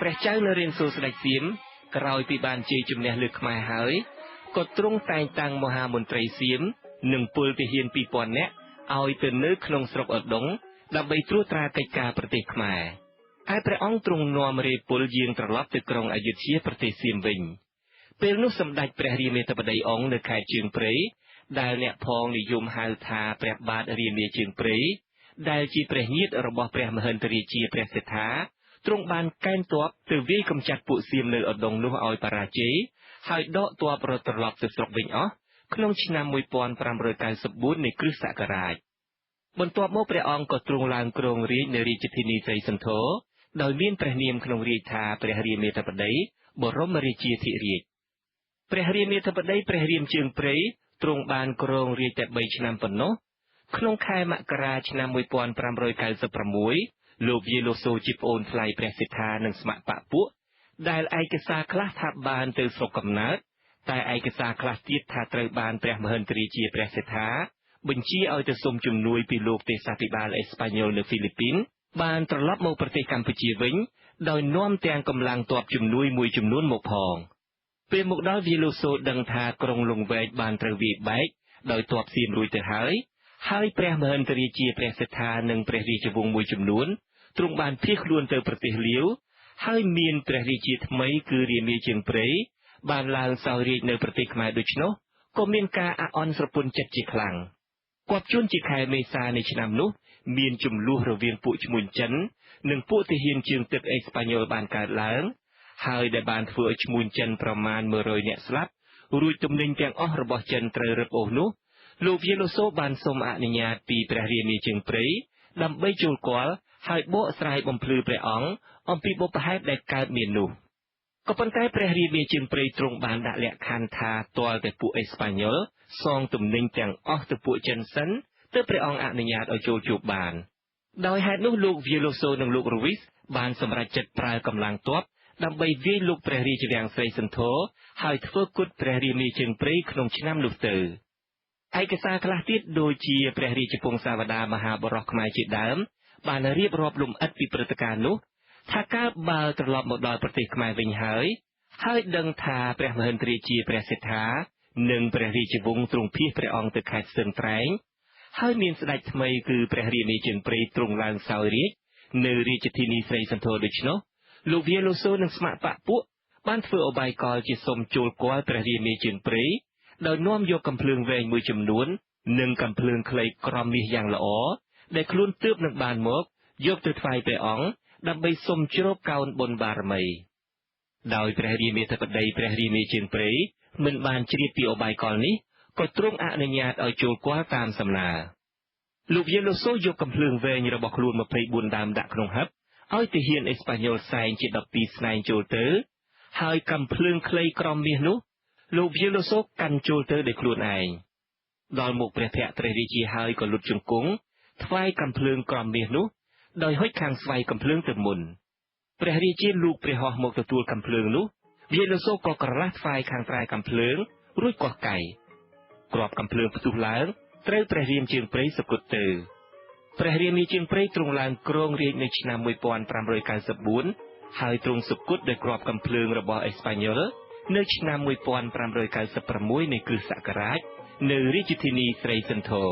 ព្រះចៅនៅរៀនសូរស្ដេចសៀមក្រោយពីបានជ័យជំនះលើខ្មែរហើយក៏ទ្រង់តែងតាំងមហាមន្ត្រីសៀមនិងពលទាហាន 2000 នាក់ឲ្យទៅនៅក្នុងស្រុកឧដុង្គដើម្បីត្រួតត្រាកិច្ចការប្រទេសខ្មែរហើយព្រះអង្គទ្រង់នាំរាយពលយាងត្រឡប់ទៅក្រុងអយុធ្យាប្រទេសសៀមវិញពេលនោះសម្ដេចព្រះរាមាធិបតីអង្គនៅខេត្តជើងព្រៃដែលអ្នកផងនិយមហៅថាព្រះបាទរាមាជើងព្រៃដែលជាព្រះញាតិរបស់ព្រះមហិន្ទរាជាព្រះសិទ្ធាទ្រង់បានកេណ្ឌទ័ពទៅវាយកម្ចាត់ពួកសៀមនៅឧដុង្គនោះឲ្យបរាជ័យហើយដកទ័ពរត់ត្រឡប់ទៅស្រុកវិញអស់ក្នុងឆ្នាំ 1594 នៃគ្រិស្តសករាជបន្ទាប់មកព្រះអង្គក៏ទ្រង់ឡើងគ្រងរាជ្យនៅរាជធានីស្រីសន្ធរដោយមានព្រះនាមក្នុងរាជថាព្រះរាមាធិបតីបរមរាជាធិរាជព្រះរាមាធិបតីព្រះរាមជើងព្រៃទ្រង់បានគ្រងរាជតែ3ឆ្នាំប៉ុណ្ណោះក្នុងខែមករាឆ្នាំ 1596 លោកយាយលោកសូជាប្អូនថ្លៃព្រះសិទ្ធានិងស្ម័គ្របក្សពួកដែលឯកសារខ្លះថាបានទៅស្រុកកំណើតតែឯកសារខ្លះទៀតថាត្រូវបានព្រះមហិន្ទរាជាព្រះសិទ្ធាបញ្ជាឲ្យទៅសុំជំនួយពីលោកទេសាភិបាលអេស្ប៉ាញ៉ុលនៅហ្វីលីពីនបានត្រឡប់មកប្រទេសកម្ពុជាវិញដោយនាំទាំងកម្លាំងទ័ពជំនួយមួយចំនួនមកផងពេលមកដល់វាយលោកសូដឹងថាក្រុងលង្វែកបានត្រូវវាយបែកដោយទ័ពសៀមរួចទៅហើយព្រះមហិន្ទរាជាព្រះសិទ្ធានិងព្រះរាជវង្សមួយចំនួនទ្រង់បានភៀសខ្លួនទៅប្រទេសលាវហើយមានព្រះរាជាថ្មីគឺរាមាជើងព្រៃបានឡើងសោយរាជ្យនៅប្រទេសខ្មែរដូច្នោះក៏មានការអាក់អន់ស្រពន់ចិត្តជាខ្លាំងគាត់ជួនជាខែមេសានៃឆ្នាំនោះមានចំនួនរវាងពួកឈ្មួញចិននិងពួកទាហានជើងទឹកអេស្ប៉ាញ៉ុលបានកើតឡើងហើយដែលបានធ្វើឲ្យឈ្មួញចិនប្រមាណ100នាក់ស្លាប់រួចទំនិញទាំងអស់របស់ចិនត្រូវរឹបអូសនោះលោកវាយលោកសូបានសូមអនុញ្ញាតពីព្រះរាមាជើងព្រៃដើម្បីចូលគាល់ហើយបកស្រាយបំភ្លឺព្រះអង្គអំពីបុព្វហេតុដែលកើតមាននោះក៏ប៉ុន្តែព្រះរាមាជើងព្រៃទ្រង់បានដាក់លក្ខខណ្ឌថាទាល់តែពួកអេស្ប៉ាញ៉ុលសងទំនិញទាំងអស់ទៅពួកចិនសិនទើបព្រះអង្គអនុញ្ញាតឲ្យចូលជួបបានដោយហេតុនោះលោកវាយលោកសូនិងលោករវីសបានសម្រេចចិត្តប្រើកម្លាំងទ័ពដើម្បីវាយលុកព្រះរាជវាំងស្រីសន្ធរហើយធ្វើគុតព្រះរាមាជើងព្រៃក្នុងឆ្នាំនោះទៅឯកសារខ្លះទៀតដូចជាព្រះរាជពង្សាវតារមហាបរោះខ្មែរជាដើមបានរៀបរាប់លំអិតពីព្រឹត្តិការណ៍នោះថាកាលបើត្រឡប់មកដល់ប្រទេសខ្មែរវិញហើយដឹងថាព្រះមហិន្ទរាជាព្រះសិទ្ធានិងព្រះរាជវង្សទ្រង់ភៀសព្រះអង្គទៅខេត្តស្ទឹងត្រែងហើយមានស្ដេចថ្មីគឺព្រះរាមាជើងព្រៃទ្រង់ឡើងសោយរាជ្យនៅរាជធានីស្រីសន្ធរដូច្នោះលោកវាយលោកសូនិងស្ម័គ្របក្សពួកបានធ្វើឧបាយកលជាសុំចូលគាល់ព្រះរាមាជើងព្រៃដោយនាំយកកាំភ្លើងវែងមួយចំនួននិងកាំភ្លើងខ្លីក្រមមាសយ៉ាងល្អដែលខ្លួនទើបនឹងបានមកយកទៅថ្វាយព្រះអង្គដើម្បីសុំជ្រកកោនបុណ្យបារមីដោយព្រះរាមាធិបតីព្រះរាមាជើងព្រៃមិនបានជ្រាបពីឧបាយកលនេះក៏ទ្រង់អនុញ្ញាតឲ្យចូលគាល់តាមសំណើលោកវាយលោកសូយកកាំភ្លើងវែងរបស់ខ្លួន24ដើមដាក់ក្នុងហឹបឲ្យទាហានអេស្ប៉ាញ៉ុលសែងជា12ស្នែងចូលទៅហើយកាំភ្លើងខ្លីក្រមមាសនោះលោកវាយលោកសូកាន់ចូលទៅដោយខ្លួនឯងដល់មុខព្រះភក្ត្រព្រះរាជាហើយក៏លុតជង្គង់ថ្វាយកាំភ្លើងក្រមមាសនោះដោយហុចខាងស្វ័យកាំភ្លើងទៅមុនព្រះរាជាលូកព្រះហស្ថមកទទួលកាំភ្លើងនោះវាយលោកសូក៏ក្រឡាស់ថ្វាយខាងត្រែកាំភ្លើងរួចកោះកៃគ្រាប់កាំភ្លើងផ្ទុះឡើងត្រូវព្រះរាមជើងព្រៃសគត់ទៅព្រះរាមាជើងព្រៃទ្រង់ឡើងគ្រងរាជ្យនៅឆ្នាំ 1594 ហើយទ្រង់សគត់ដោយគ្រាប់កាំភ្លើងរបស់អេស្ប៉ាញ៉ុលនៅឆ្នាំ 1596 នៃគ្រិស្តសករាជនៅរាជធានីស្រីសន្ធរ